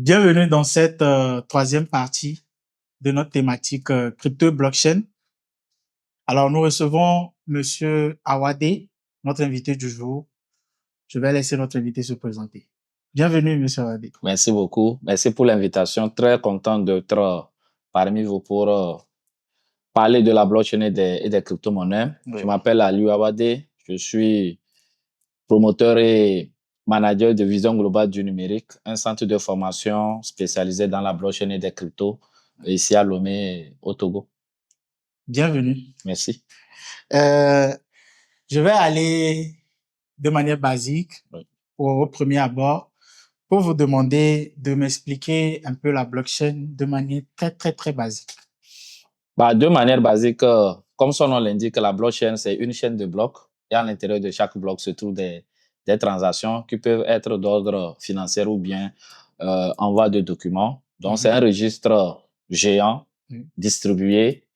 Bienvenue dans cette troisième partie de notre thématique crypto et blockchain. Alors, nous recevons Monsieur Awade, notre invité du jour. Je vais laisser notre invité se présenter. Bienvenue, Monsieur Awade. Merci beaucoup. Merci pour l'invitation. Très content d'être parmi vous pour parler de la blockchain et des crypto-monnaies. Oui. Je m'appelle Aliou Awade. Je suis promoteur et manager de Vision Globale du Numérique, un centre de formation spécialisé dans la blockchain et des cryptos, ici à Lomé, au Togo. Bienvenue. Merci. Je vais aller de manière basique au premier abord pour vous demander de m'expliquer un peu la blockchain de manière très basique. De manière basique, comme son nom l'indique, la blockchain, c'est une chaîne de blocs et à l'intérieur de chaque bloc se trouvent des transactions qui peuvent être d'ordre financier ou bien envoi de documents. Donc, c'est un registre géant, distribué,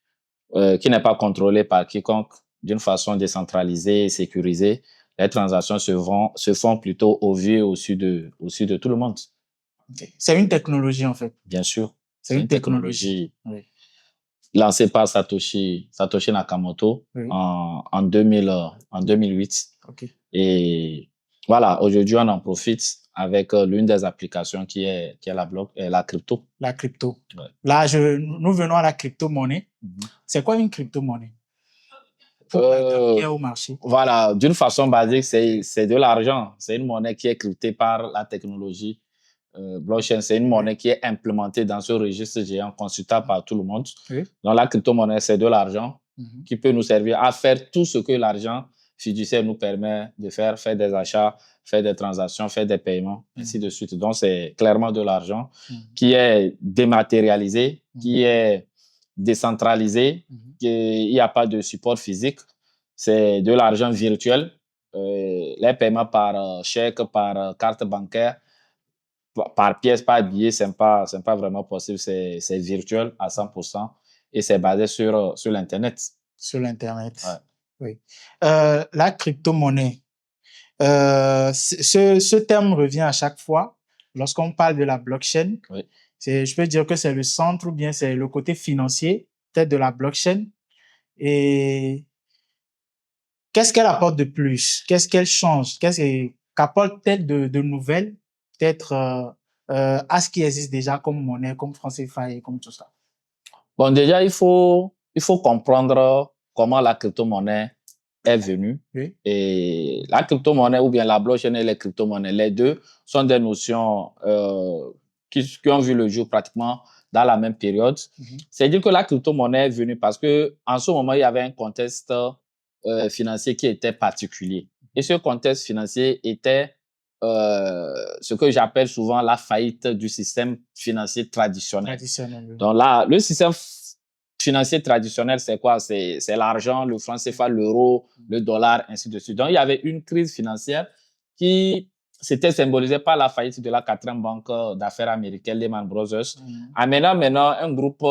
qui n'est pas contrôlé par quiconque d'une façon décentralisée et sécurisée. Les transactions se font plutôt au vu et au su de tout le monde. Okay. C'est une technologie, en fait. Bien sûr. C'est une technologie. Oui. Lancée par Satoshi Nakamoto en 2008. Okay. Et voilà, aujourd'hui, on en profite avec l'une des applications qui est la crypto. La crypto. Ouais. Là, nous venons à la crypto-monnaie. C'est quoi une crypto-monnaie? Qui est au marché. Voilà, d'une façon basique, c'est de l'argent. C'est une monnaie qui est cryptée par la technologie blockchain. C'est une monnaie qui est implémentée dans ce registre géant consultable par tout le monde. Oui. Donc, la crypto-monnaie, c'est de l'argent qui peut nous servir à faire tout ce que l'argent fiduciaire nous permet de faire des achats, faire des transactions, faire des paiements, ainsi de suite. Donc, c'est clairement de l'argent qui est dématérialisé, qui est décentralisé, il n'y a pas de support physique. C'est de l'argent virtuel. Les paiements par chèque, par carte bancaire, par pièce, par billet, c'est pas vraiment possible. C'est virtuel à 100% et c'est basé sur l'Internet. Sur l'Internet. Ouais. Oui. La crypto-monnaie, ce terme revient à chaque fois lorsqu'on parle de la blockchain. Oui. Je peux dire que c'est le centre ou bien c'est le côté financier peut-être de la blockchain. Et qu'est-ce qu'elle apporte de plus? Qu'est-ce qu'elle change? Qu'apporte-t-elle de nouvelles peut-être à ce qui existe déjà comme monnaie, comme franc CFA et comme tout ça? Bon, déjà, il faut comprendre comment la crypto-monnaie est venue. Oui. Et la crypto-monnaie ou bien la blockchain et les crypto-monnaies, les deux sont des notions qui ont vu le jour pratiquement dans la même période. C'est-à-dire que la crypto-monnaie est venue parce que en ce moment, il y avait un contexte financier qui était particulier. Et ce contexte financier était ce que j'appelle souvent la faillite du système financier traditionnel. Oui. Donc là, le système financier traditionnel, c'est quoi? C'est l'argent, le franc CFA, l'euro, le dollar, ainsi de suite. Donc, il y avait une crise financière qui s'était symbolisée par la faillite de la quatrième banque d'affaires américaine, Lehman Brothers, amenant maintenant un groupe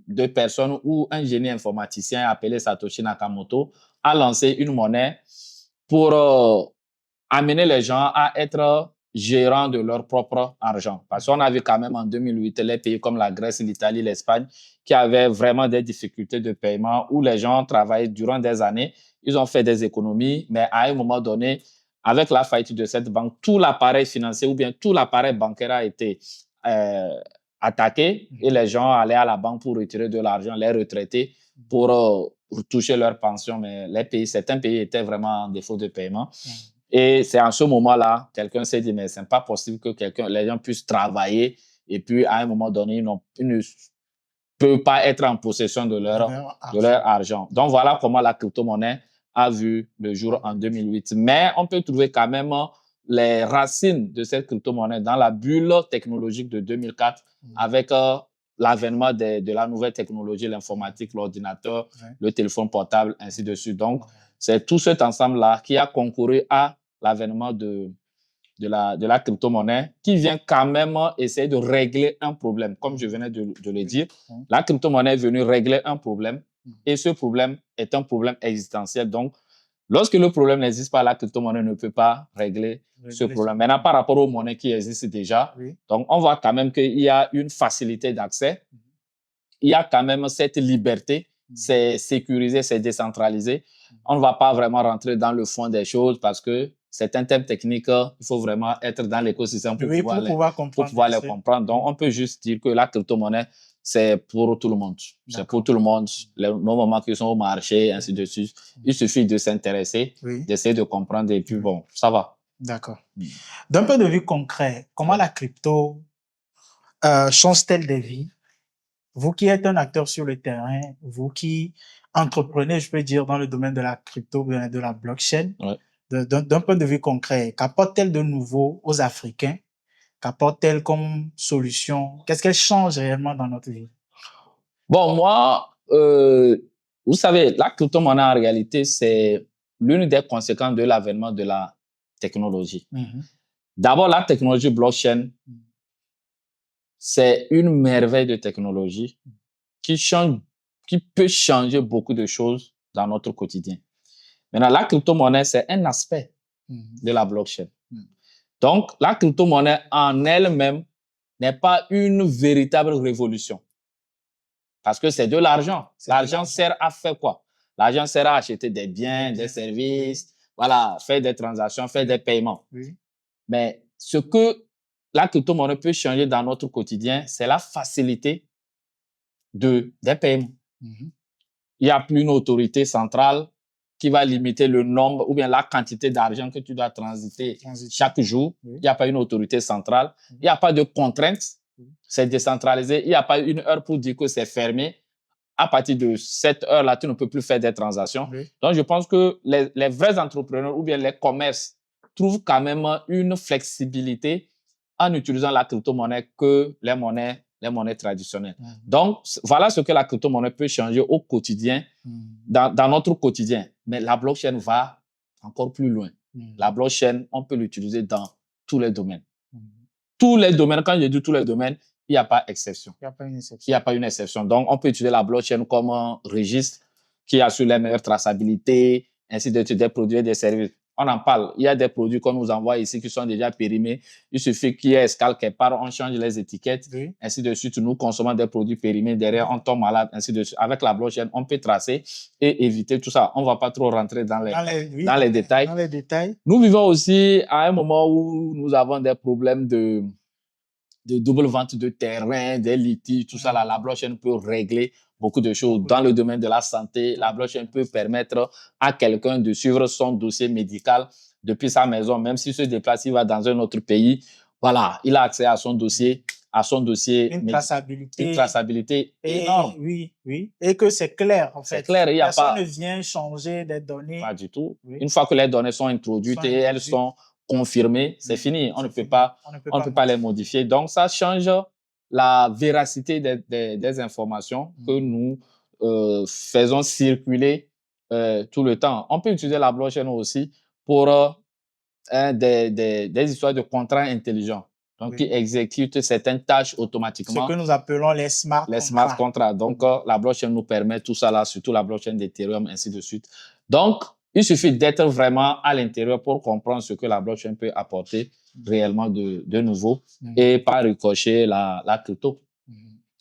de personnes ou un génie informaticien appelé Satoshi Nakamoto a lancé une monnaie pour amener les gens à être gérants de leur propre argent. Parce qu'on a vu quand même en 2008 les pays comme la Grèce, l'Italie, l'Espagne qui avaient vraiment des difficultés de paiement où les gens travaillaient durant des années. Ils ont fait des économies, mais à un moment donné, avec la faillite de cette banque, tout l'appareil financier ou bien tout l'appareil bancaire a été attaqué et les gens allaient à la banque pour retirer de l'argent, les retraités pour toucher leur pension. Mais certains pays étaient vraiment en défaut de paiement. Et c'est en ce moment-là, quelqu'un s'est dit, mais c'est pas possible que les gens puissent travailler et puis à un moment donné, ils ne peuvent pas être en possession de leur argent. Donc voilà comment la crypto-monnaie a vu le jour en 2008. Mais on peut trouver quand même les racines de cette crypto-monnaie dans la bulle technologique de 2004 avec l'avènement de la nouvelle technologie, l'informatique, l'ordinateur, le téléphone portable, ainsi de suite. Donc, c'est tout cet ensemble-là qui a concouru à l'avènement de la crypto-monnaie qui vient quand même essayer de régler un problème. Comme je venais de le dire, la crypto-monnaie est venue régler un problème et ce problème est un problème existentiel. Donc, lorsque le problème n'existe pas, la crypto-monnaie ne peut pas régler ce problème. Maintenant, par rapport aux monnaies qui existent déjà, donc on voit quand même qu'il y a une facilité d'accès, il y a quand même cette liberté, c'est sécurisé, c'est décentralisé. On ne va pas vraiment rentrer dans le fond des choses parce que c'est un thème technique, il faut vraiment être dans l'écosystème pour pouvoir les comprendre. Donc, on peut juste dire que la crypto-monnaie, c'est pour tout le monde. C'est pour tout le monde. Les moments qui sont au marché, ainsi de suite. Il suffit de s'intéresser, d'essayer de comprendre et puis bon, ça va. D'accord. D'un point de vue concret, comment la crypto change-t-elle des vies? Vous qui êtes un acteur sur le terrain, vous qui entreprenez, je peux dire, dans le domaine de la crypto, de la blockchain, d'un point de vue concret, qu'apporte-t-elle de nouveau aux Africains? Qu'apporte-t-elle comme solution? Qu'est-ce qu'elle change réellement dans notre vie? Bon, moi, vous savez, la crypto-monnaie, en réalité, c'est l'une des conséquences de l'avènement de la technologie. D'abord, la technologie blockchain, c'est une merveille de technologie qui peut changer beaucoup de choses dans notre quotidien. Maintenant, la crypto-monnaie, c'est un aspect de la blockchain. Donc, la crypto-monnaie en elle-même n'est pas une véritable révolution. Parce que c'est de l'argent. L'argent sert à faire quoi? L'argent sert à acheter des biens, des services, voilà, faire des transactions, faire des paiements. Mais ce que la crypto-monnaie peut changer dans notre quotidien, c'est la facilité des paiements. Il n'y a plus une autorité centrale qui va limiter le nombre ou bien la quantité d'argent que tu dois transiter chaque jour. Il n'y a pas une autorité centrale. Il n'y a pas de contraintes. C'est décentralisé. Il n'y a pas une heure pour dire que c'est fermé. À partir de cette heure-là, tu ne peux plus faire des transactions. Donc, je pense que les vrais entrepreneurs ou bien les commerces trouvent quand même une flexibilité en utilisant la crypto-monnaie que les monnaies traditionnelles. Donc, voilà ce que la crypto-monnaie peut changer au quotidien, dans notre quotidien. Mais la blockchain va encore plus loin. La blockchain, on peut l'utiliser dans tous les domaines. Tous les domaines, quand je dis tous les domaines, il n'y a pas exception. Il n'y a pas une exception. Il n'y a pas une exception. Donc, on peut utiliser la blockchain comme un registre qui assure les meilleures traçabilités, ainsi de suite, des produits et des services. On en parle. Il y a des produits qu'on nous envoie ici qui sont déjà périmés. Il suffit qu'il y ait escale quelque part, on change les étiquettes, ainsi de suite. Nous consommons des produits périmés. Derrière, on tombe malade, ainsi de suite. Avec la blockchain, on peut tracer et éviter tout ça. On ne va pas trop rentrer dans les détails. Nous vivons aussi à un moment où nous avons des problèmes de double vente de terrain, des litiges, tout ça. La blockchain peut régler beaucoup de choses. Dans le domaine de la santé, la blockchain peut permettre à quelqu'un de suivre son dossier médical depuis sa maison, même s'il se déplace, il va dans un autre pays. Voilà, il a accès à son dossier. Une traçabilité énorme. Oui. Et que c'est clair, en fait. C'est clair, il y a pas. Personne ne vient changer des données. Pas du tout. Une fois que les données sont introduites et elles sont confirmées, c'est fini. On ne peut pas les modifier. Donc, ça change la véracité des informations que nous faisons circuler tout le temps. On peut utiliser la blockchain aussi pour des histoires de contrats intelligents. Donc, qui exécutent certaines tâches automatiquement. Ce que nous appelons les smart contracts. Donc, la blockchain nous permet tout ça là, surtout la blockchain d'Ethereum, ainsi de suite. Donc, il suffit d'être vraiment à l'intérieur pour comprendre ce que la blockchain peut apporter réellement de nouveau et par ricochet la crypto.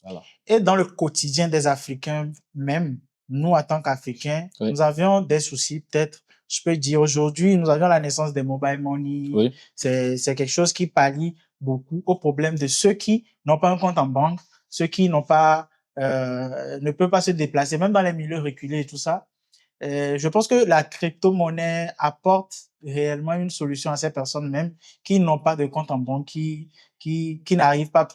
Voilà. Et dans le quotidien des Africains même, nous, en tant qu'Africains, nous avions des soucis, peut-être, je peux dire aujourd'hui, nous avions la naissance des mobile money. C'est quelque chose qui pallie beaucoup au problème de ceux qui n'ont pas un compte en banque, ceux qui n'ont pas, ne peuvent pas se déplacer, même dans les milieux reculés et tout ça. Je pense que la crypto-monnaie apporte réellement une solution à ces personnes même qui n'ont pas de compte en banque, qui n'arrivent pas,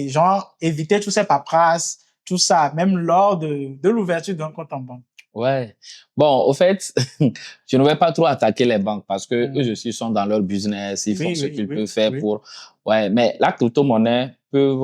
genre, éviter tous ces paperasses, tout ça, même lors de l'ouverture d'un compte en banque. Ouais. Bon, au fait, je ne vais pas trop attaquer les banques parce que eux aussi sont dans leur business, ils font ce qu'ils peuvent faire pour. Ouais, mais la crypto-monnaie peut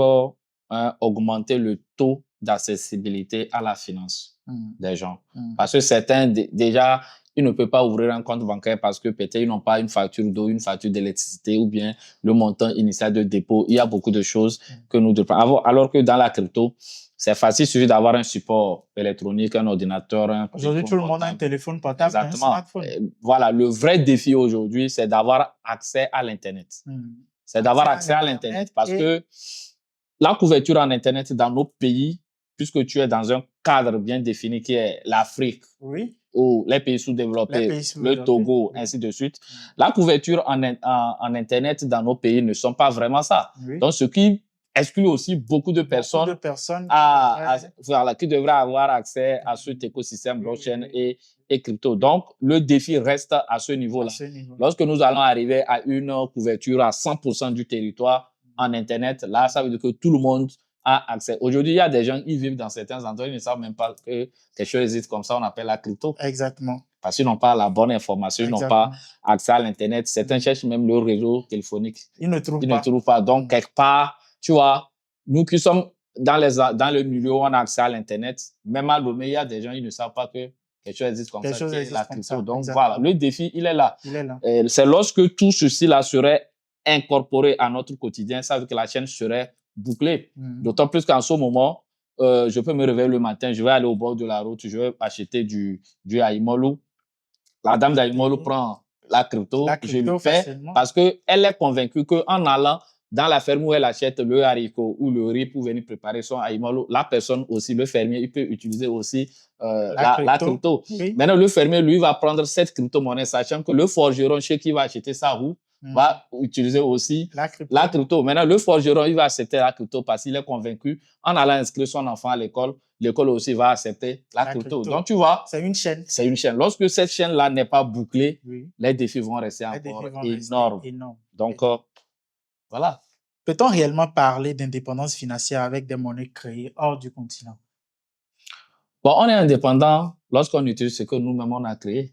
augmenter le taux d'accessibilité à la finance des gens. Parce que certains, déjà, ils ne peuvent pas ouvrir un compte bancaire parce que peut-être ils n'ont pas une facture d'eau, une facture d'électricité ou bien le montant initial de dépôt. Il y a beaucoup de choses que nous devons avoir. Alors que dans la crypto, c'est facile, il suffit d'avoir un support électronique, un ordinateur. Aujourd'hui, tout le monde a un téléphone portable, un smartphone. Voilà, le vrai défi aujourd'hui, c'est d'avoir accès à l'Internet. C'est d'avoir accès à l'Internet parce que la couverture en Internet dans nos pays, puisque tu es dans un cadre bien défini qui est l'Afrique, ou les pays sous-développés, le Togo, ainsi de suite, la couverture en Internet dans nos pays ne sont pas vraiment ça. Donc, ce qui exclut aussi beaucoup de personnes qui devraient avoir accès à cet écosystème blockchain et crypto. Donc, le défi reste à ce niveau-là. Lorsque nous allons arriver à une couverture à 100% du territoire en Internet, là, ça veut dire que tout le monde a accès. Aujourd'hui, il y a des gens qui vivent dans certains endroits, ils ne savent même pas que quelque chose existe comme ça, on appelle la crypto. Exactement. Parce qu'ils n'ont pas la bonne information, ils n'ont pas accès à l'Internet. Certains cherchent même le réseau téléphonique. Ils ne trouvent pas. Donc, quelque part, tu vois, nous qui sommes dans le milieu où on a accès à l'Internet, même à Lomé, il y a des gens qui ne savent pas que quelque chose existe comme ça, qui est la crypto. Donc, voilà, le défi, il est là. C'est lorsque tout ceci-là serait incorporé à notre quotidien, ça veut dire que la chaîne serait bouclée. D'autant plus qu'en ce moment, je peux me réveiller le matin, je vais aller au bord de la route, je vais acheter du Aïmolu. La dame d'Aïmolu prend la crypto, je lui paie parce qu'elle est convaincue qu'en allant dans la ferme où elle achète le haricot ou le riz pour venir préparer son Aïmolu, la personne aussi, le fermier, il peut utiliser aussi la crypto. Maintenant, le fermier, lui, va prendre cette crypto-monnaie, sachant que le forgeron chez qui va acheter sa roue va utiliser aussi la crypto. Maintenant, le forgeron, il va accepter la crypto parce qu'il est convaincu, en allant inscrire son enfant à l'école, l'école aussi va accepter la crypto. Donc, tu vois, c'est une chaîne. C'est une chaîne. Lorsque cette chaîne-là n'est pas bouclée, les défis vont rester encore énormes. Donc, voilà. Peut-on réellement parler d'indépendance financière avec des monnaies créées hors du continent? Bon, on est indépendant lorsqu'on utilise ce que nous-mêmes on a créé.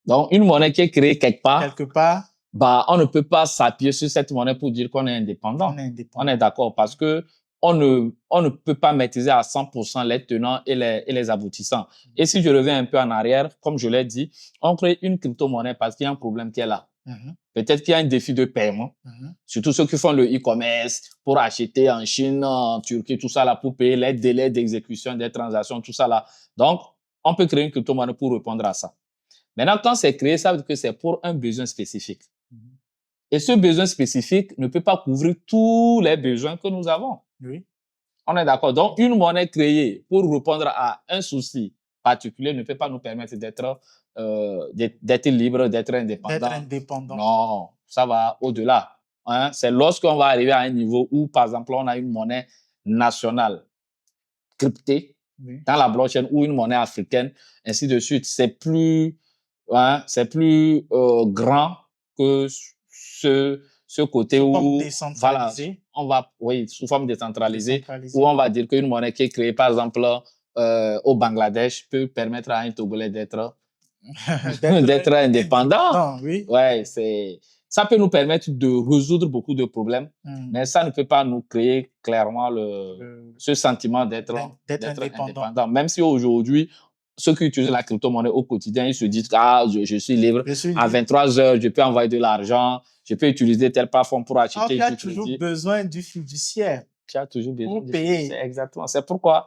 Donc, une monnaie qui est créée quelque part, bah, on ne peut pas s'appuyer sur cette monnaie pour dire qu'on est indépendant. On est d'accord parce que on ne peut pas maîtriser à 100% les tenants et les aboutissants. Et si je reviens un peu en arrière, comme je l'ai dit, on crée une crypto-monnaie parce qu'il y a un problème qui est là. Peut-être qu'il y a un défi de paiement. Surtout ceux qui font le e-commerce pour acheter en Chine, en Turquie, tout ça là, pour payer les délais d'exécution des transactions, tout ça là. Donc, on peut créer une crypto-monnaie pour répondre à ça. Maintenant, quand c'est créé, ça veut dire que c'est pour un besoin spécifique. Et ce besoin spécifique ne peut pas couvrir tous les besoins que nous avons. On est d'accord. Donc, une monnaie créée pour répondre à un souci particulier ne peut pas nous permettre d'être libre, d'être indépendant. Non, ça va au-delà. Hein? C'est lorsqu'on va arriver à un niveau où, par exemple, on a une monnaie nationale cryptée dans la blockchain ou une monnaie africaine, ainsi de suite. C'est plus grand que ce côté où, voilà, on va, sous forme décentralisée, où on va dire qu'une monnaie qui est créée, par exemple, au Bangladesh peut permettre à un Togolais d'être indépendant. Ça peut nous permettre de résoudre beaucoup de problèmes, mais ça ne peut pas nous créer clairement ce sentiment d'être indépendant. Même si aujourd'hui, ceux qui utilisent la crypto-monnaie au quotidien, ils se disent je suis libre. À 23 heures, je peux envoyer de l'argent, je peux utiliser telle plateforme pour acheter. Tu as toujours besoin du fiduciaire. Tu as toujours besoin du fiduciaire. Exactement. C'est pourquoi,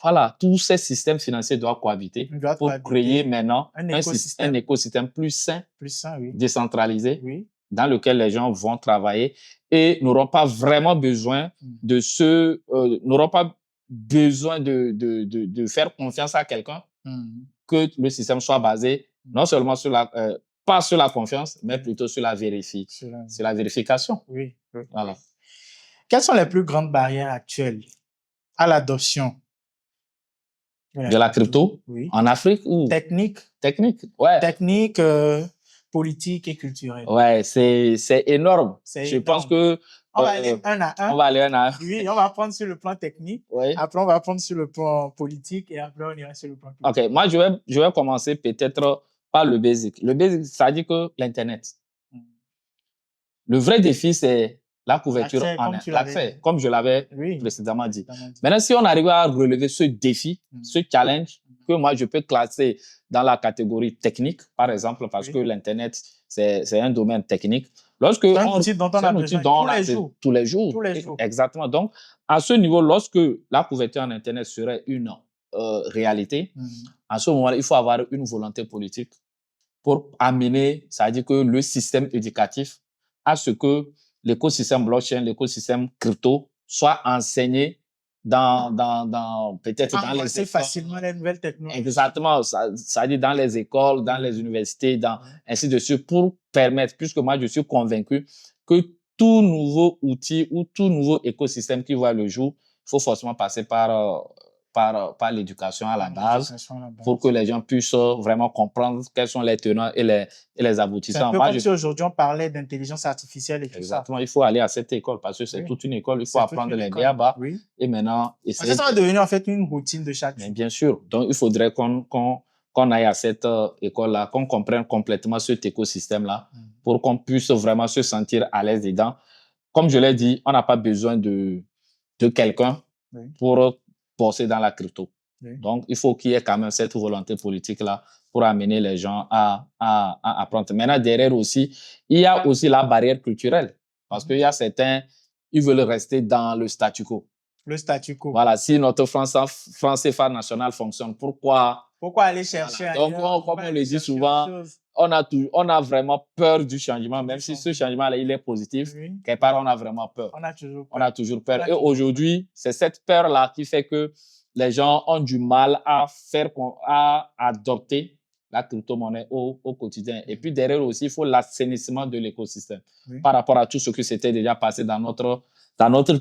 voilà, tous ces systèmes financiers doivent cohabiter pour créer maintenant un écosystème plus sain, décentralisé, dans lequel les gens vont travailler et n'auront pas vraiment besoin n'auront pas besoin de faire confiance à quelqu'un, que le système soit basé non seulement pas sur la confiance, mais plutôt sur la vérification. Voilà. Quelles sont les plus grandes barrières actuelles à l'adoption de la crypto Oui. en Afrique ou Technique. Ouais. Technique, politique et culturelle. Ouais, c'est énorme. Je pense que on va aller un à un. On va aller un à un. Oui, on va prendre sur le plan technique. Oui. Après, on va prendre sur le plan politique et après, on ira sur le plan culturel. Ok, moi, je vais commencer peut-être par le basic. Le basic, ça dit que l'Internet. Le vrai défi, c'est la couverture en l'accès, comme je l'avais précédemment dit. Maintenant, si on arrive à relever ce défi, ce challenge, que moi, je peux classer dans la catégorie technique, par exemple, parce que l'Internet, c'est un domaine technique. C'est un outil dont on a besoin tous les jours. Exactement. Donc, à ce niveau, lorsque la couverture en Internet serait une réalité, à ce moment-là, il faut avoir une volonté politique pour amener, c'est-à-dire que le système éducatif à ce que l'écosystème blockchain, l'écosystème crypto soit enseigné peut-être dans les écoles. Facilement les nouvelles technologies. Exactement, ça dit dans les écoles, dans les universités, ainsi de suite, pour permettre, puisque moi je suis convaincu que tout nouveau outil ou tout nouveau écosystème qui voit le jour, il faut forcément passer par l'éducation à la base pour que les gens puissent vraiment comprendre quels sont les tenants et les aboutissants. C'est un peu comme si aujourd'hui on parlait d'intelligence artificielle et tout ça. Exactement, il faut aller à cette école parce que c'est toute une école, il faut apprendre les b.a.-ba et maintenant essayer. Ça va devenir en fait une routine de chaque jour. Mais bien sûr, donc il faudrait qu'on aille à cette école-là, qu'on comprenne complètement cet écosystème-là pour qu'on puisse vraiment se sentir à l'aise dedans. Comme je l'ai dit, on n'a pas besoin de quelqu'un pour bosser dans la crypto. Donc, il faut qu'il y ait quand même cette volonté politique-là pour amener les gens à apprendre. Maintenant, derrière aussi, il y a aussi la barrière culturelle. Parce qu'il y a certains, ils veulent rester dans le statu quo. Le statu quo. Voilà, si notre franc CFA national fonctionne, pourquoi aller chercher ailleurs? Donc, comme on le dit souvent, on a vraiment peur du changement, même si ce changement-là, il est positif. Quelque part, on a vraiment peur. On a toujours peur. Et aujourd'hui, c'est cette peur-là qui fait que les gens ont du mal à adopter la crypto-monnaie au quotidien. Et puis derrière aussi, il faut l'assainissement de l'écosystème par rapport à tout ce qui s'était déjà passé dans notre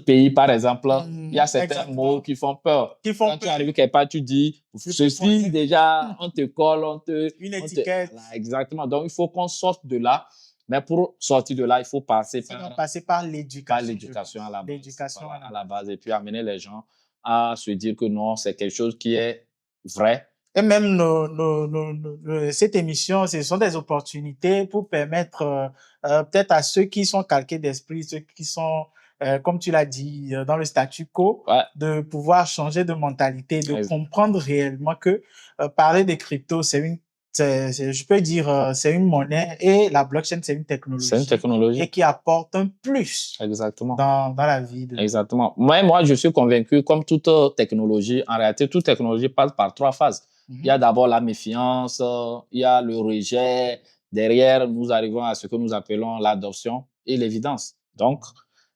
pays, par exemple. Il y a certains mots qui font peur. Quand tu arrives quelque part, tu dis, ceci déjà, on te colle, une étiquette. Voilà, exactement. Donc, il faut qu'on sorte de là. Mais pour sortir de là, il faut passer par l'éducation. L'éducation à la base. L'éducation à la base. Et puis amener les gens à se dire que non, c'est quelque chose qui est vrai. Et même cette émission, ce sont des opportunités pour permettre peut-être à ceux qui sont calqués d'esprit, ceux qui sont, comme tu l'as dit, dans le statu quo, de pouvoir changer de mentalité, de comprendre réellement que parler des cryptos, je peux dire, c'est une monnaie et la blockchain, c'est une technologie. C'est une technologie. Et qui apporte un plus. Exactement. Dans la vie. Exactement. Moi, je suis convaincu, comme toute technologie, en réalité, toute technologie passe par 3 phases. Il y a d'abord la méfiance, il y a le rejet. Derrière, nous arrivons à ce que nous appelons l'adoption et l'évidence. Donc,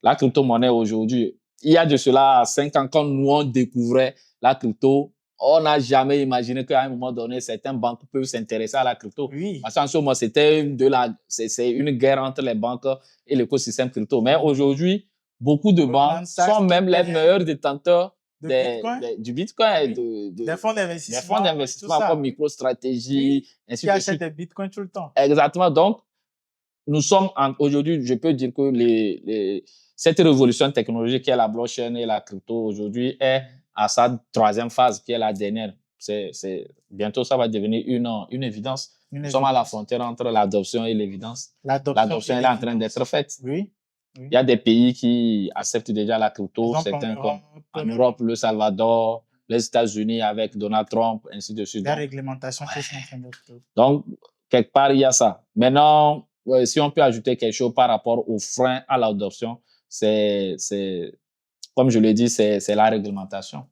la crypto-monnaie aujourd'hui, il y a de cela 5 ans, quand nous, on découvrait la crypto, on n'a jamais imaginé qu'à un moment donné, certaines banques peuvent s'intéresser à la crypto. Parce qu'en ce moment, c'est une guerre entre les banques et l'écosystème crypto. Mais aujourd'hui, beaucoup de banques sont même les meilleurs détenteurs du Bitcoin, des fonds d'investissement comme MicroStrategy, qui achètent des Bitcoins tout le temps. Exactement. Donc, nous sommes aujourd'hui, je peux dire que cette révolution technologique qui est la blockchain et la crypto aujourd'hui est à sa 3e phase, qui est la dernière. Bientôt, ça va devenir une évidence. Nous sommes à la frontière entre l'adoption et l'évidence. L'adoption est en train d'être faite. Oui. Il y a des pays qui acceptent déjà la crypto, certains comme en Europe, le Salvador, les États-Unis avec Donald Trump, ainsi de suite. La réglementation qui est en train d'être faite. Donc, quelque part, il y a ça. Maintenant, si on peut ajouter quelque chose par rapport aux freins à l'adoption, comme je l'ai dit, c'est la réglementation.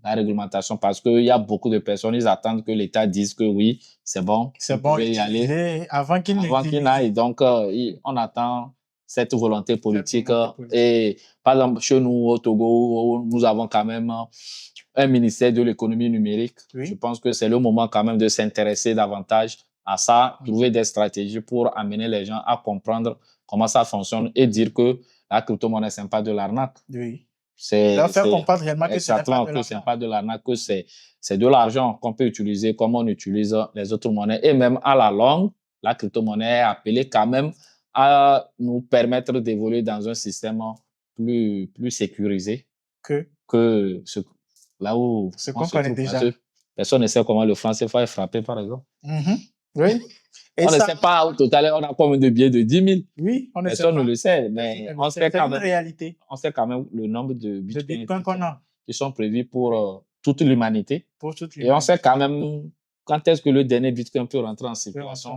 La réglementation, parce qu'il y a beaucoup de personnes, ils attendent que l'État dise que oui, c'est bon, vous pouvez y aller avant qu'il n'aille. Donc, on attend cette volonté politique. Et par exemple, chez nous, au Togo, nous avons quand même un ministère de l'économie numérique. Je pense que c'est le moment quand même de s'intéresser davantage à ça, trouver des stratégies pour amener les gens à comprendre comment ça fonctionne et dire que la crypto-monnaie, c'est pas de l'arnaque. Leur faire comprendre réellement que ce n'est pas de que c'est l'argent. pas de l'arnaque, que c'est de l'argent qu'on peut utiliser comme on utilise les autres monnaies. Et même à la longue, la crypto-monnaie est appelée quand même à nous permettre d'évoluer dans un système plus sécurisé que là où ce on qu'on se connaît trouve. déjà. Parce que personne ne sait comment le franc CFA est frappé, par exemple. Oui. Et On ne sait pas au total, on a combien de billets de 10 000. Oui, on ne sait Personne pas. ne le sait, mais on sait C'est quand une même. réalité. On sait quand même le nombre de Bitcoin qu'on a. qui sont prévus pour toute l'humanité. Pour toute Et on l'humanité. sait quand même quand est-ce que le dernier Bitcoin peut rentrer en circulation.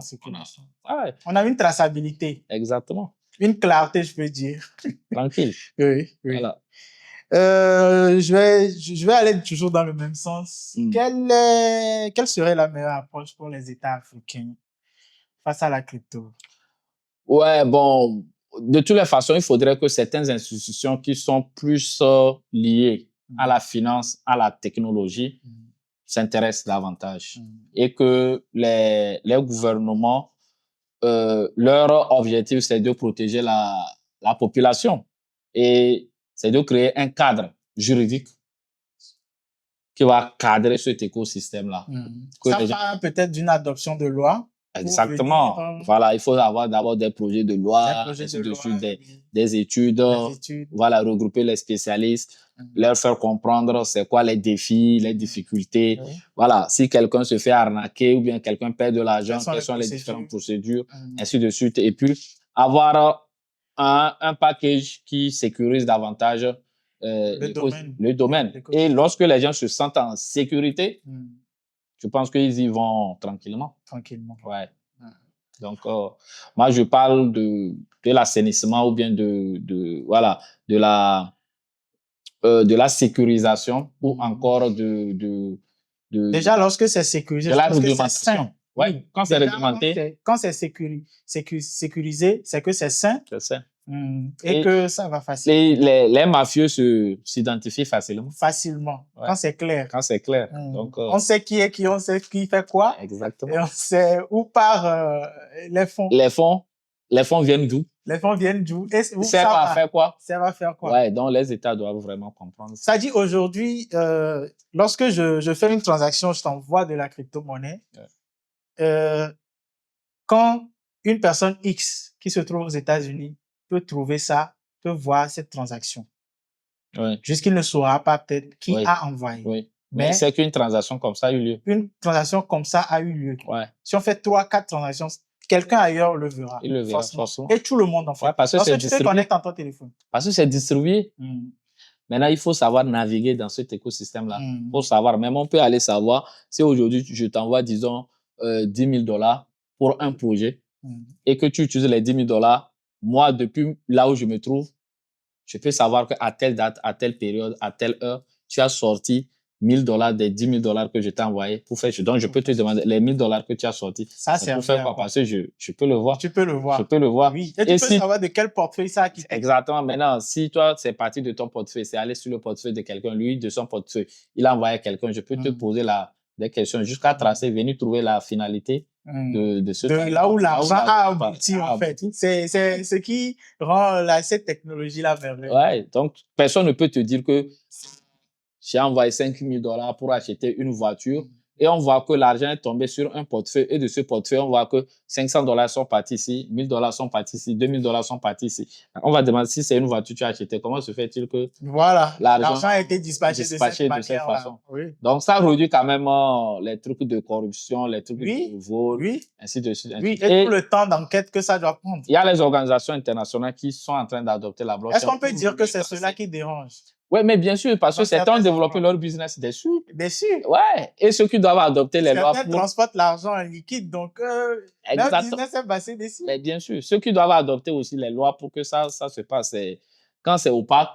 On a une traçabilité. Exactement. Une clarté, je peux dire. Tranquille. Oui. Voilà. Je vais aller toujours dans le même sens. Mm. Quelle serait la meilleure approche pour les États africains face à la crypto? Ouais, bon, de toutes les façons, il faudrait que certaines institutions qui sont plus liées à la finance, à la technologie, s'intéressent davantage. Et que les gouvernements, leur objectif, c'est de protéger la population. Et c'est de créer un cadre juridique qui va cadrer cet écosystème-là. Ça part peut-être d'une adoption de loi. Exactement. Voilà, il faut avoir d'abord des projets de loi, des études, voilà, regrouper les spécialistes, leur faire comprendre c'est quoi les défis, les difficultés. Voilà, si quelqu'un se fait arnaquer ou bien quelqu'un perd de l'argent, quelles sont les différentes procédures, ainsi de suite. Et puis, avoir un package qui sécurise davantage le domaine. Et lorsque les gens se sentent en sécurité, je pense qu'ils y vont tranquillement. Ouais. Donc, moi, je parle de l'assainissement ou bien de la sécurisation ou encore déjà, lorsque c'est sécurisé, de la réglementation. Oui, quand c'est réglementé. Quand c'est sécurisé, c'est que c'est sain. C'est sain. Et que ça va facilement. Les mafieux s'identifient facilement. Facilement, ouais. Quand c'est clair. Quand c'est clair. Donc, on sait qui est qui, on sait qui fait quoi. Exactement. Et on sait où part les fonds. Les fonds viennent d'où? Les fonds viennent d'où? Ça va faire quoi? Ça va faire quoi? Ouais, donc les États doivent vraiment comprendre ça. Ça dit aujourd'hui, lorsque je fais une transaction, je t'envoie de la crypto-monnaie. Ouais. Quand une personne X qui se trouve aux États-Unis peut trouver ça, peut voir cette transaction. Oui. Jusqu'il ne saura pas peut-être qui a envoyé. Oui. Mais c'est qu'une transaction comme ça a eu lieu. Une transaction comme ça a eu lieu. Ouais. Si on fait 3, 4 transactions, quelqu'un ailleurs le verra. Il le verra forcément. Et tout le monde en fait. Ouais, parce que tu te connectes en ton téléphone. Parce que c'est distribué. Maintenant, il faut savoir naviguer dans cet écosystème-là. Il faut savoir, même on peut aller savoir si aujourd'hui je t'envoie, disons, $10 000 pour un projet et que tu utilises les $10 000, moi, depuis là où je me trouve, je peux savoir qu'à telle date, à telle période, à telle heure, tu as sorti $1 000 des $10 000 que je t'ai envoyé pour faire. Donc, je peux te demander les $1 000 que tu as sortis. Ça, c'est pour faire quoi? Parce que je peux le voir. Tu peux le voir. Je peux le voir. Oui. Et tu peux savoir de quel portefeuille ça a quitté. Exactement. Maintenant, si toi, c'est parti de ton portefeuille, c'est aller sur le portefeuille de quelqu'un, lui, de son portefeuille, il a envoyé quelqu'un, je peux te poser des questions jusqu'à tracer, venir trouver la finalité de ce là où l'argent a abouti, en fait. C'est ce qui rend cette technologie-là merveilleuse. Ouais. Donc, personne ne peut te dire que j'ai envoyé $5 000 pour acheter une voiture et on voit que l'argent est tombé sur un portefeuille et de ce portefeuille, on voit que $500 sont partis ici, $1 000 sont partis ici, $2 000 sont partis ici. On va demander si c'est une voiture que tu as achetée, comment se fait-il que l'argent a été dispatché de cette façon. Oui. Donc, ça réduit quand même les trucs de corruption, les trucs de vol, ainsi de suite. Et tout le temps d'enquête que ça doit prendre. Il y a les organisations internationales qui sont en train d'adopter la blockchain. Est-ce qu'on peut dire que c'est cela qui dérange? Oui, mais bien sûr, parce que certains ont développé leur business dessus. Ouais. Et ceux qui doivent adopter les lois. Certains transportent l'argent en liquide, donc leur business est basé dessus. Mais bien sûr, ceux qui doivent adopter aussi les lois pour que ça se passe. Quand c'est opaque,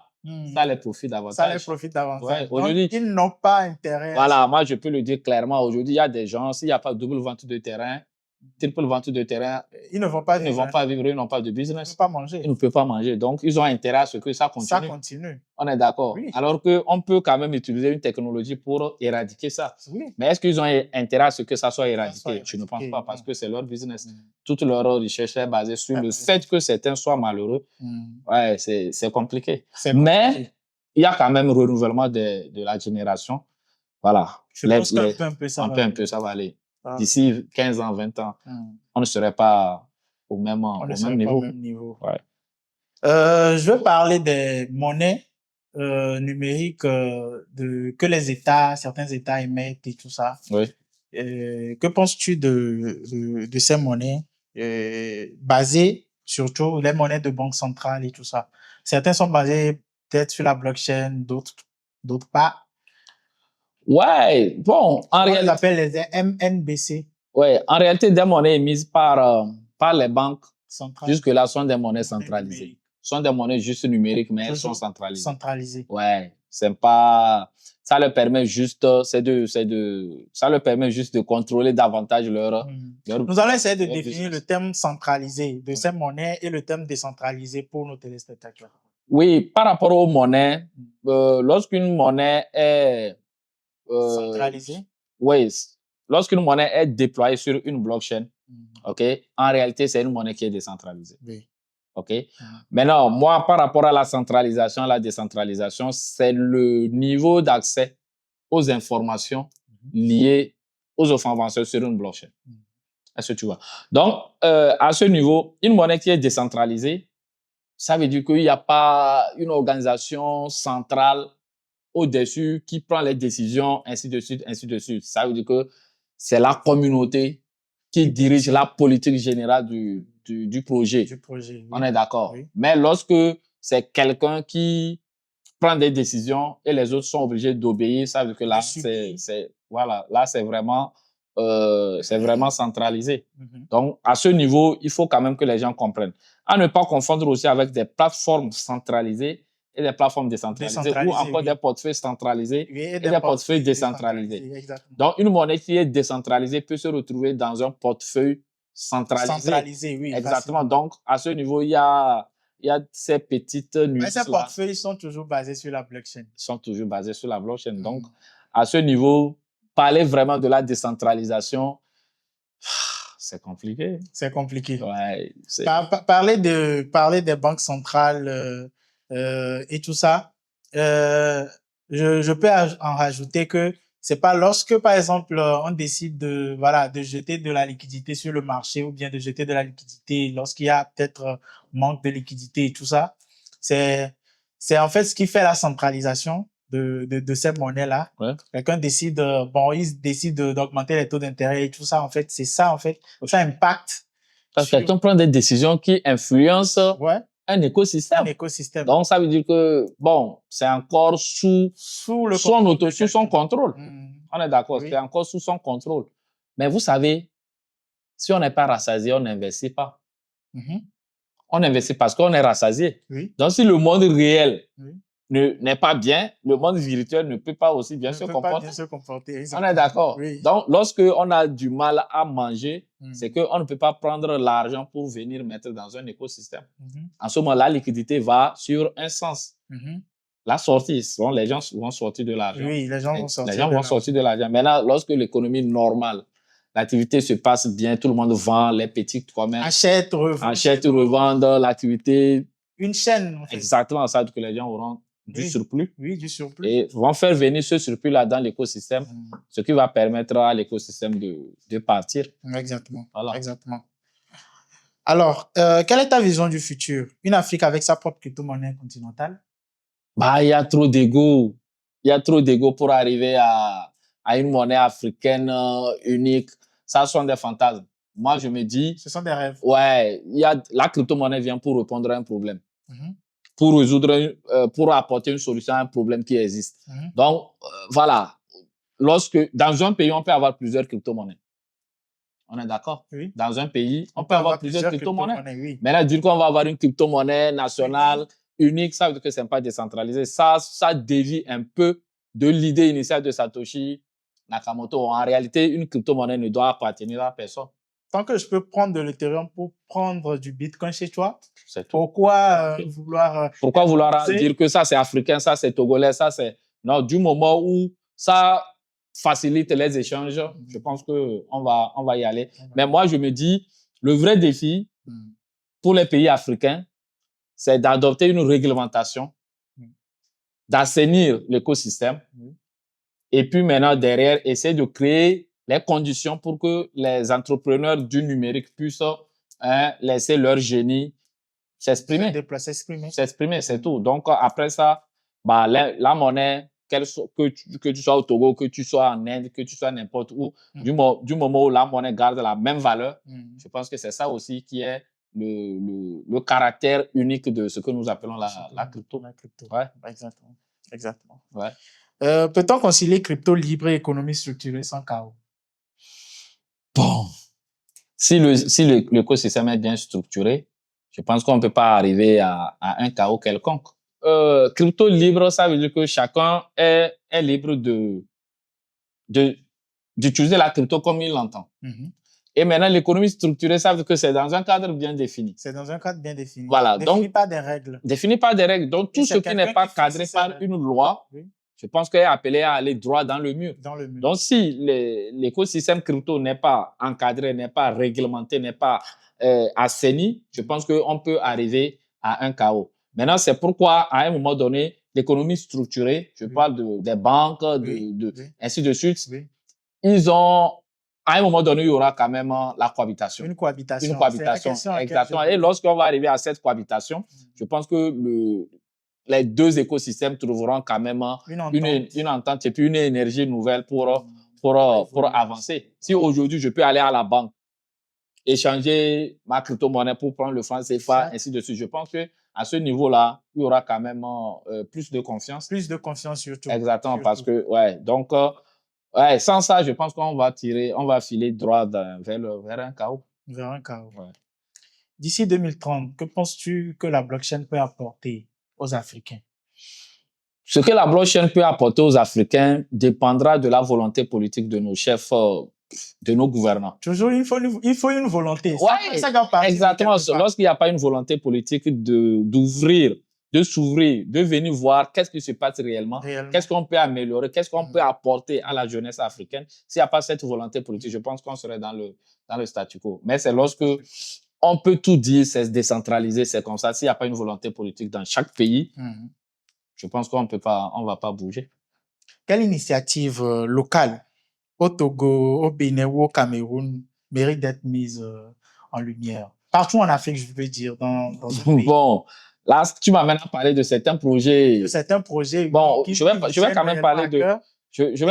ça les profite davantage. Ça les profite davantage. Ouais, donc, ils n'ont pas intérêt. Voilà, moi, je peux le dire clairement. Aujourd'hui, il y a des gens, s'il n'y a pas de double vente de terrain, triple vente de terrain, ils ne vont pas vivre, ils n'ont pas de business. Ils ne peuvent pas manger. Ils ne peuvent pas manger. Donc, ils ont intérêt à ce que ça continue. Ça continue. On est d'accord. Oui. Alors qu'on peut quand même utiliser une technologie pour éradiquer ça. Oui. Mais est-ce qu'ils ont intérêt à ce que ça soit éradiqué? Je ne pense pas, parce que c'est leur business. Toute leur recherche est basée sur le fait que certains soient malheureux. Ouais, c'est compliqué. Mais il y a quand même renouvellement de la génération. Voilà. Je pense qu'un peu ça va aller. Un peu, ça va aller. Ah. D'ici 15 ans, 20 ans, on ne serait pas au même niveau. Ouais. Je veux parler des monnaies numériques que les États, certains États émettent et tout ça. Oui. Que penses-tu de ces monnaies basées, surtout les monnaies de banque centrale et tout ça? Certains sont basés peut-être sur la blockchain, d'autres pas. Ouais, bon, en réalité. On les appelle les MNBC. Ouais, en réalité, des monnaies émises par les banques, centrales, jusque-là, sont des monnaies centralisées. Sont des monnaies juste numériques, mais elles sont centralisées. Centralisées. Ouais, c'est pas, ça leur permet juste, ça leur permet juste de contrôler davantage leur. Nous allons essayer de définir le terme centralisé de ces monnaies et le terme décentralisé pour nos téléspectateurs. Oui, par rapport aux monnaies, lorsqu'une monnaie est centralisée. Oui, lorsqu'une monnaie est déployée sur une blockchain, ok, en réalité, c'est une monnaie qui est décentralisée. Oui. Ok. Maintenant, moi, par rapport à la centralisation, la décentralisation, c'est le niveau d'accès aux informations liées aux informations sur une blockchain. Est-ce que tu vois? Donc, à ce niveau, une monnaie qui est décentralisée, ça veut dire qu'il n'y a pas une organisation centrale au-dessus qui prend les décisions, ainsi de suite, ainsi de suite. Ça veut dire que c'est la communauté qui dirige la politique générale du projet. Oui. On est d'accord. Oui. Mais lorsque c'est quelqu'un qui prend des décisions et les autres sont obligés d'obéir, ça veut dire que là, voilà, là, c'est vraiment centralisé. Donc, à ce niveau, il faut quand même que les gens comprennent. À ne pas confondre aussi avec des plateformes centralisées et des plateformes décentralisées ou encore des portefeuilles centralisés et des portefeuilles décentralisés. Donc, une monnaie qui est décentralisée peut se retrouver dans un portefeuille centralisé. Oui. Exactement. Facilement. Donc, à ce niveau, il y a ces petites nuances. Mais ces portefeuilles sont toujours basés sur la blockchain. Ils sont toujours basés sur la blockchain. Donc, à ce niveau, parler vraiment de la décentralisation, c'est compliqué. C'est compliqué. Ouais, parler des banques centrales et tout ça, je peux en rajouter que c'est pas lorsque, par exemple, on décide de jeter de la liquidité sur le marché ou bien de jeter de la liquidité lorsqu'il y a peut-être manque de liquidité et tout ça. C'est en fait ce qui fait la centralisation de ces monnaies-là. Ouais. Quelqu'un décide, il décide d'augmenter les taux d'intérêt et tout ça, en fait, c'est ça, en fait. Ça impacte. Parce que quelqu'un prend des décisions qui influencent un écosystème. Donc, ça veut dire que, bon, c'est encore sous son contrôle. On est d'accord, c'est encore sous son contrôle. Mais vous savez, si on n'est pas rassasié, on n'investit pas. On investit parce qu'on est rassasié. Donc, si le monde réel n'est pas bien, le monde virtuel ne peut pas aussi bien se comporter. On est d'accord. Donc, lorsque on a du mal à manger, c'est qu'on ne peut pas prendre l'argent pour venir mettre dans un écosystème. En ce moment, la liquidité va sur un sens. La sortie, les gens vont sortir de l'argent. Oui, les gens vont sortir de l'argent. Maintenant, lorsque l'économie normale, l'activité se passe bien, tout le monde vend, les petits commerces achètent, revendent, l'activité. Une chaîne. En fait. Exactement, ça veut dire que les gens auront du surplus. Oui, du surplus. Et vont faire venir ce surplus-là dans l'écosystème, ce qui va permettre à l'écosystème de partir. Exactement. Voilà. Exactement. Alors, quelle est ta vision du futur? Une Afrique avec sa propre crypto-monnaie continentale? Il y a trop d'ego. Il y a trop d'ego pour arriver à une monnaie africaine unique. Ça sont des fantasmes. Moi, je me dis... Ce sont des rêves. Ouais, la crypto-monnaie vient pour répondre à un problème. Pour résoudre, pour apporter une solution à un problème qui existe. Donc, voilà. Dans un pays, on peut avoir plusieurs crypto-monnaies. On est d'accord? Oui. Dans un pays, on peut avoir plusieurs crypto-monnaies. Oui. Maintenant, dire qu'on va avoir une crypto-monnaie nationale unique, ça veut dire que c'est pas décentralisé. Ça dévie un peu de l'idée initiale de Satoshi Nakamoto. En réalité, une crypto-monnaie ne doit appartenir à personne. Tant que je peux prendre de l'Ethereum pour prendre du Bitcoin chez toi, c'est tout. Pourquoi vouloir dire que ça c'est africain, ça c'est togolais, ça c'est... Non, du moment où ça facilite les échanges, je pense que on va y aller. Mais moi, je me dis, le vrai défi pour les pays africains, c'est d'adopter une réglementation d'assainir l'écosystème. Et puis maintenant, derrière, essayer de créer les conditions pour que les entrepreneurs du numérique puissent laisser leur génie s'exprimer. S'exprimer, c'est tout. Donc, après ça, bah, la monnaie, que tu sois au Togo, que tu sois en Inde, que tu sois n'importe où, du moment où la monnaie garde la même valeur, je pense que c'est ça aussi qui est le caractère unique de ce que nous appelons la crypto. La crypto. Ouais. Exactement. Exactement. Ouais. Peut-on concilier crypto libre et économie structurée sans chaos? Bon. Si l'écosystème est bien structuré, je pense qu'on ne peut pas arriver à un chaos quelconque. Crypto libre, ça veut dire que chacun est libre d'utiliser la crypto comme il l'entend. Et maintenant, l'économie structurée, ça veut dire que c'est dans un cadre bien défini. C'est dans un cadre bien défini. Voilà. Défini par des règles. Défini par des règles. Donc, tout ce qui n'est pas cadré par une loi, je pense qu'il est appelé à aller droit dans le mur. Donc, si l'écosystème crypto n'est pas encadré, n'est pas réglementé, n'est pas assaini, je pense qu'on peut arriver à un chaos. Maintenant, c'est pourquoi, à un moment donné, l'économie structurée, je parle des banques, ainsi de suite, ils ont, à un moment donné, il y aura quand même la cohabitation. Une cohabitation. Une cohabitation, exactement. Et lorsqu'on va arriver à cette cohabitation, je pense que les deux écosystèmes trouveront quand même une entente et puis une énergie nouvelle pour avancer. Si aujourd'hui, je peux aller à la banque, échanger ma crypto-monnaie pour prendre le franc CFA, ainsi de suite, je pense que à ce niveau-là, il y aura quand même plus de confiance. Plus de confiance surtout. Exactement, parce que, ouais, donc, ouais, sans ça, je pense qu'on va filer droit vers un chaos. Vers un chaos. Ouais. D'ici 2030, que penses-tu que la blockchain peut apporter aux Africains? Ce que la blockchain peut apporter aux Africains dépendra de la volonté politique de nos chefs, de nos gouvernants. Toujours, il faut une volonté. Ouais, exactement. Lorsqu'il n'y a pas une volonté politique d'ouvrir, de s'ouvrir, de venir voir qu'est-ce qui se passe réellement. Qu'est-ce qu'on peut améliorer, qu'est-ce qu'on peut apporter à la jeunesse africaine. S'il n'y a pas cette volonté politique, je pense qu'on serait dans le statu quo. Mais c'est lorsque on peut tout dire, c'est décentralisé, c'est comme ça. S'il n'y a pas une volonté politique dans chaque pays, je pense qu'on ne va pas bouger. Quelle initiative locale au Togo, au Bénin ou au Cameroun mérite d'être mise en lumière? Partout en Afrique, je veux dire, dans ce pays. Bon, là, tu m'amènes à parler de certains projets. De certains projets. Bon, je vais quand même parler de. Je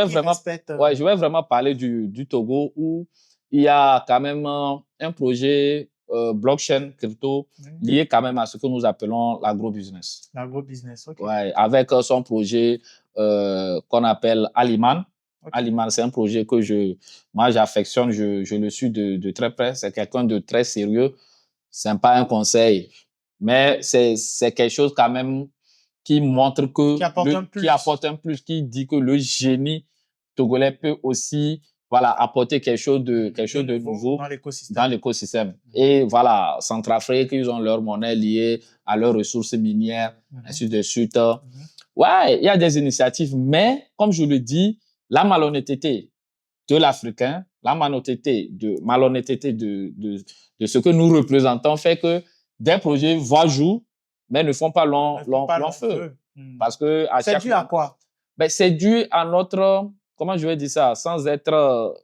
vais vraiment parler du Togo où il y a quand même un projet blockchain crypto lié quand même à ce que nous appelons l'agrobusiness. L'agrobusiness, ok. Ouais, avec son projet qu'on appelle Aliman. Okay. Aliman, c'est un projet que moi j'affectionne, je le suis de très près. C'est quelqu'un de très sérieux. C'est pas un conseil, mais c'est quelque chose quand même qui montre que qui apporte un plus, qui dit que le génie togolais peut aussi apporter quelque chose de nouveau dans l'écosystème. Et voilà, Centrafrique, ils ont leur monnaie liée à leurs ressources minières, ainsi de suite. Ouais, il y a des initiatives, mais comme je le dis, la malhonnêteté de l'Africain, la malhonnêteté de ce que nous représentons fait que des projets voient jour, mais ne font pas long feu. Parce que c'est dû à quoi? Ben, c'est dû à notre, comment je vais dire ça, sans être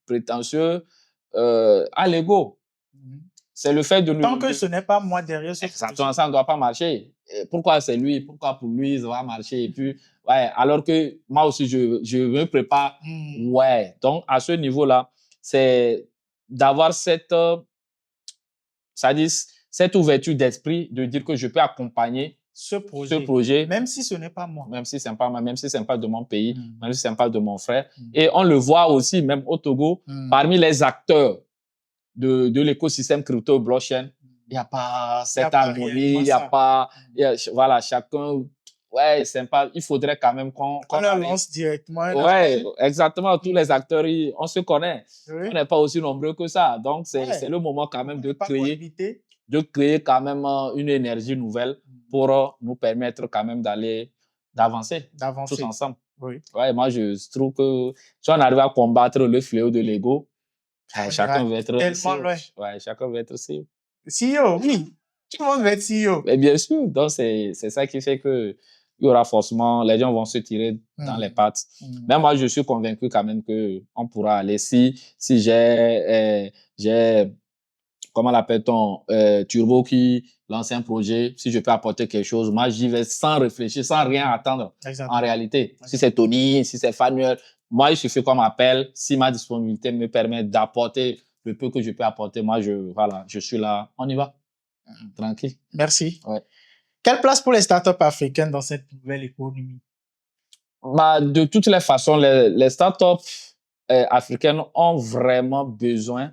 prétentieux, à l'ego. C'est le fait de nous... Tant que ce n'est pas moi derrière ce exactement, ça ne doit pas marcher. Pourquoi c'est lui? Pourquoi pour lui, ça va marcher? Et puis, ouais, alors que moi aussi, je me prépare. Ouais. Donc, à ce niveau-là, c'est d'avoir cette ouverture d'esprit, de dire que je peux accompagner ce projet. Même si ce n'est pas moi. Même si ce n'est pas moi, même si ce n'est pas de mon pays, même si ce n'est pas de mon frère. Et on le voit aussi, même au Togo, parmi les acteurs de l'écosystème crypto blockchain, il n'y a pas cette harmonie, il n'y a pas, voilà, chacun, ouais, sympa. Il faudrait quand même qu'on leur lance directement. Ouais, exactement. Tous les acteurs, on se connaît. Oui. On n'est pas aussi nombreux que ça. Donc, c'est le moment quand même de créer quand même une énergie nouvelle pour nous permettre quand même d'avancer tous ensemble. Oui. Ouais, moi, je trouve que si on arrive à combattre le fléau de l'ego, chacun veut être CEO. Ouais, chacun veut être CEO. CEO, oui. Tout le monde veut être CEO. Mais bien sûr. Donc, c'est ça qui fait que il y aura forcément, les gens vont se tirer dans les pattes. Mais moi, je suis convaincu quand même que on pourra aller si j'ai, comment l'appelle-t-on, Turbo qui lance un projet, si je peux apporter quelque chose, moi, j'y vais sans réfléchir, sans rien attendre. Exactement. En réalité, si c'est Tony, si c'est Fanuel, moi, il suffit qu'on m'appelle. Si ma disponibilité me permet d'apporter le peu que je peux apporter, moi, je suis là. On y va. Tranquille. Merci. Ouais. Quelle place pour les startups africaines dans cette nouvelle économie? Bah, de toutes les façons, les startups africaines ont vraiment besoin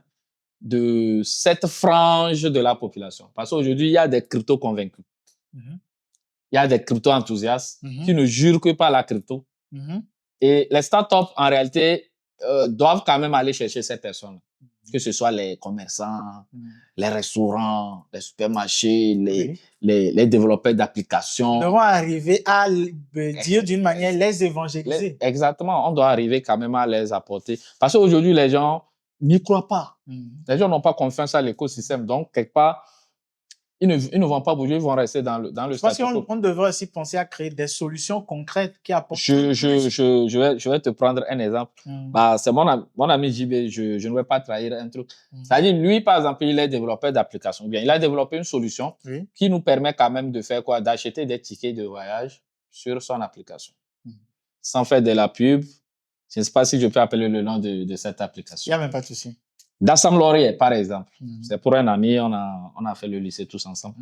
de cette frange de la population. Parce qu'aujourd'hui, il y a des crypto convaincus. Il y a des crypto enthousiastes qui ne jurent que par la crypto. Et les startups, en réalité, doivent quand même aller chercher ces personnes. Que ce soit les commerçants, les restaurants, les supermarchés, les développeurs d'applications. Nous devons arriver à dire d'une manière les évangéliser. Exactement. On doit arriver quand même à les apporter. Parce qu'aujourd'hui, les gens n'y croient pas. Les gens n'ont pas confiance à l'écosystème. Donc, quelque part, ils ne vont pas bouger, ils vont rester dans le Je pense qu'on devrait aussi penser à créer des solutions concrètes qui apportent. Je vais te prendre un exemple. Bah, c'est mon ami JB, je ne vais pas trahir un truc. C'est-à-dire, lui, par exemple, il est développeur d'applications. Bien, il a développé une solution qui nous permet quand même de faire quoi? D'acheter des tickets de voyage sur son application. Sans faire de la pub. Je ne sais pas si je peux appeler le nom de cette application. Il n'y a même pas de souci. Dassam Laurier, par exemple. C'est pour un ami, on a fait le lycée tous ensemble.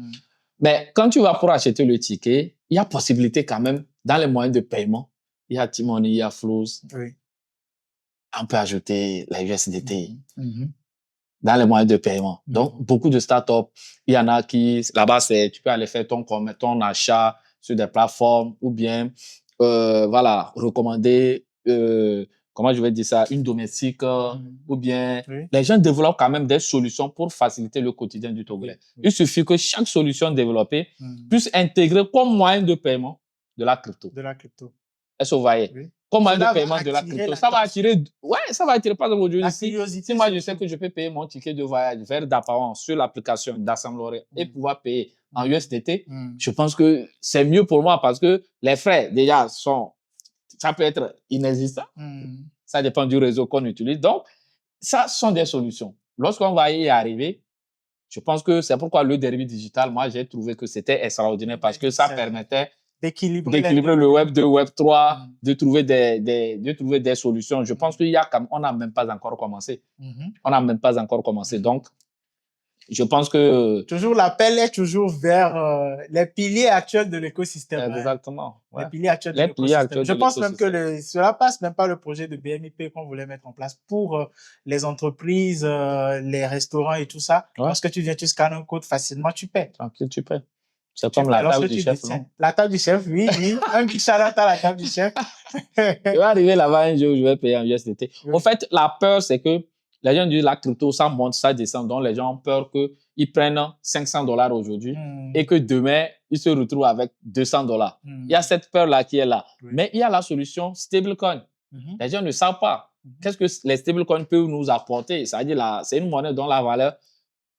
Mais quand tu vas pour acheter le ticket, il y a possibilité quand même, dans les moyens de paiement, il y a T-Money, il y a Flows. Oui. On peut ajouter la USDT dans les moyens de paiement. Donc, beaucoup de startups, il y en a qui, là-bas, tu peux aller faire ton achat sur des plateformes ou bien, voilà, recommander, comment je vais dire ça, une domestique ou bien les gens développent quand même des solutions pour faciliter le quotidien du Togolais. Il suffit que chaque solution développée puisse intégrer comme moyen de paiement de la crypto. De la crypto. Est-ce que vous voyez? Comme moyen de paiement de la crypto. Ça va attirer, ça va attirer, par exemple, aujourd'hui, si moi je sais que je peux payer mon ticket de voyage vers Dapaon sur l'application Dassam Laurier et pouvoir payer en USDT, je pense que c'est mieux pour moi parce que les frais, déjà, ça peut être inexistant. Ça dépend du réseau qu'on utilise. Donc, ça sont des solutions. Lorsqu'on va y arriver, je pense que c'est pourquoi le dérivé digital, moi, j'ai trouvé que c'était extraordinaire parce que ça permettait d'équilibrer le Web 2, Web 3, de trouver des solutions. Je pense on n'a même pas encore commencé. On n'a même pas encore commencé. Donc, je pense que... Toujours l'appel est toujours vers les piliers actuels de l'écosystème. Exactement. Les piliers actuels de l'écosystème. Je pense même que cela passe même par le projet de BMIP qu'on voulait mettre en place pour les entreprises, les restaurants et tout ça. Lorsque tu viens, tu scannes un code facilement, tu paies. Tranquille, tu paies. C'est comme la table du chef, non? La table du chef, oui. Un big shout-out à la table du chef. Je vais arriver là-bas un jour, je vais payer en USDT. En fait, la peur, c'est que les gens disent la crypto, ça monte, ça descend. Donc, les gens ont peur qu'ils prennent $500 aujourd'hui et que demain, ils se retrouvent avec $200. Il y a cette peur-là qui est là. Mais il y a la solution stablecoin. Les gens ne savent pas. Qu'est-ce que les stablecoins peuvent nous apporter? C'est-à-dire, c'est une monnaie dont la valeur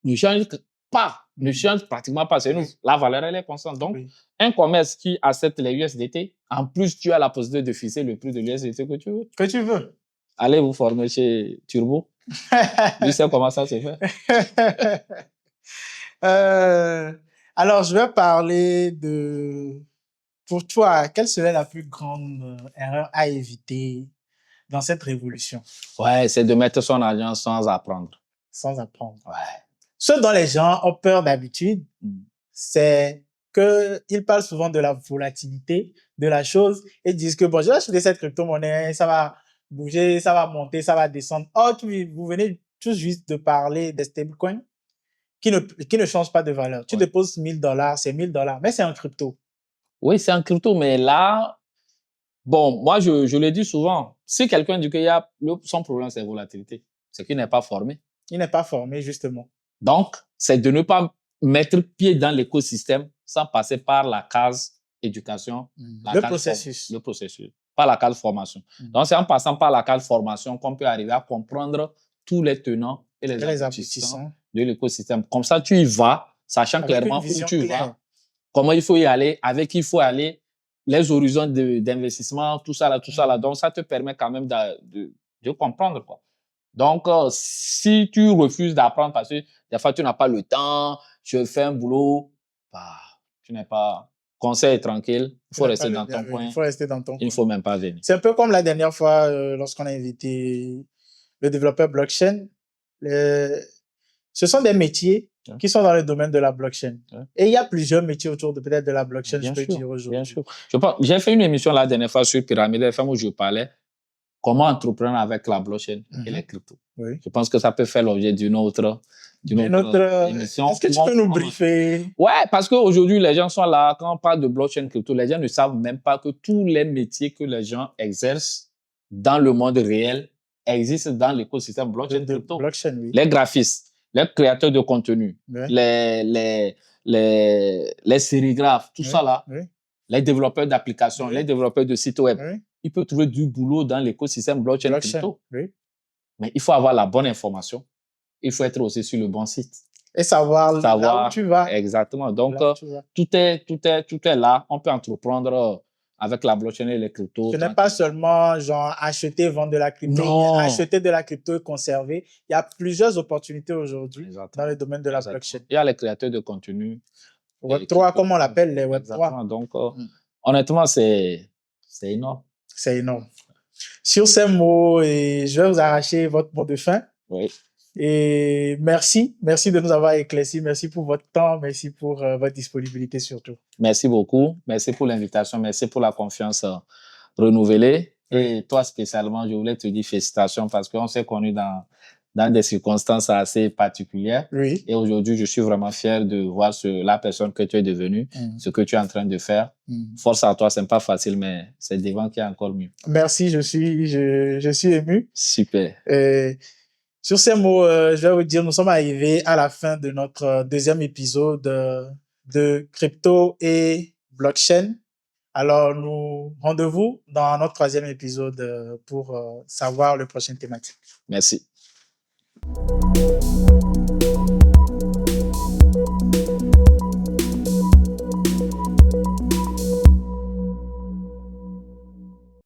ne change pas, ne change pratiquement pas. La valeur, elle est constante. Donc, un commerce qui accepte les USDT, en plus, tu as la possibilité de fixer le prix de l'USDT que tu veux. Que tu veux. Allez vous former chez Turbo. Tu sais comment ça se fait. Alors, je vais parler pour toi, quelle serait la plus grande erreur à éviter dans cette révolution? Ouais, c'est de mettre son argent sans apprendre. Sans apprendre. Ouais. Ce dont les gens ont peur d'habitude, c'est qu'ils parlent souvent de la volatilité de la chose et disent que bon, je vais acheter cette crypto-monnaie, ça va bouger, ça va monter, ça va descendre. Or, vous venez tout juste de parler des stablecoins qui ne changent pas de valeur. Tu déposes $1000, c'est $1000, mais c'est en crypto. Oui, c'est en crypto, mais là, bon, moi, je le dis souvent, si quelqu'un dit son problème, c'est la volatilité, c'est qu'il n'est pas formé. Il n'est pas formé, justement. Donc, c'est de ne pas mettre pied dans l'écosystème sans passer par la case éducation, le processus. Pas la case formation. Donc, c'est en passant par la case formation qu'on peut arriver à comprendre tous les tenants et les aboutissants de l'écosystème. Comme ça, tu y vas, sachant clairement où tu vas, comment il faut y aller, avec qui il faut aller, les horizons d'investissement, tout ça là. Donc, ça te permet quand même de comprendre, quoi. Donc, si tu refuses d'apprendre parce que des fois, tu n'as pas le temps, tu fais un boulot, bah, tu n'es pas conseil tranquille. Il faut rester dans ton coin. Il faut rester dans ton Il ne coin. faut même pas venir. C'est un peu comme la dernière fois, lorsqu'on a invité le développeur blockchain. Ce sont des métiers qui sont dans le domaine de la blockchain. Et il y a plusieurs métiers autour de peut-être de la blockchain, je peux dire aujourd'hui. Bien sûr. J'ai fait une émission la dernière fois sur Pyramide FM où je parlais comment entreprendre avec la blockchain et les cryptos. Oui. Je pense que ça peut faire l'objet d'une autre émission. Est-ce que tu peux nous briefer? Ouais, parce qu'aujourd'hui, les gens sont là. Quand on parle de blockchain crypto, les gens ne savent même pas que tous les métiers que les gens exercent dans le monde réel existent dans l'écosystème blockchain crypto. Blockchain, oui. Les graphistes, les créateurs de contenu, Oui. les sérigraphes, tout ça là, oui. les développeurs d'applications, les développeurs de sites web, ils peuvent trouver du boulot dans l'écosystème blockchain crypto. Oui. Mais il faut avoir la bonne information. Il faut être aussi sur le bon site. Et savoir là où tu vas. Exactement. Donc, tout est là. On peut entreprendre avec la blockchain et les cryptos. Ce n'est pas seulement genre acheter, vendre de la crypto. Non. Acheter de la crypto et conserver. Il y a plusieurs opportunités aujourd'hui dans le domaine de la blockchain. Il y a les créateurs de contenu. Web3, comme on l'appelle, les Web3. Exactement. Donc, honnêtement, c'est énorme. C'est énorme. Sur ces mots, je vais vous arracher votre mot de fin. Oui. Et merci de nous avoir éclairci. Merci pour votre temps. Merci pour votre disponibilité surtout. Merci beaucoup. Merci pour l'invitation. Merci pour la confiance renouvelée. Et toi spécialement, je voulais te dire félicitations parce qu'on s'est connus dans des circonstances assez particulières. Oui. Et aujourd'hui, je suis vraiment fier de voir la personne que tu es devenue, ce que tu es en train de faire. Force à toi, c'est pas facile, mais c'est devant qui est encore mieux. Merci, je suis ému. Super. Sur ces mots, je vais vous dire, nous sommes arrivés à la fin de notre deuxième épisode de crypto et blockchain. Alors, nous rendez-vous dans notre troisième épisode pour savoir le prochain thématique. Merci.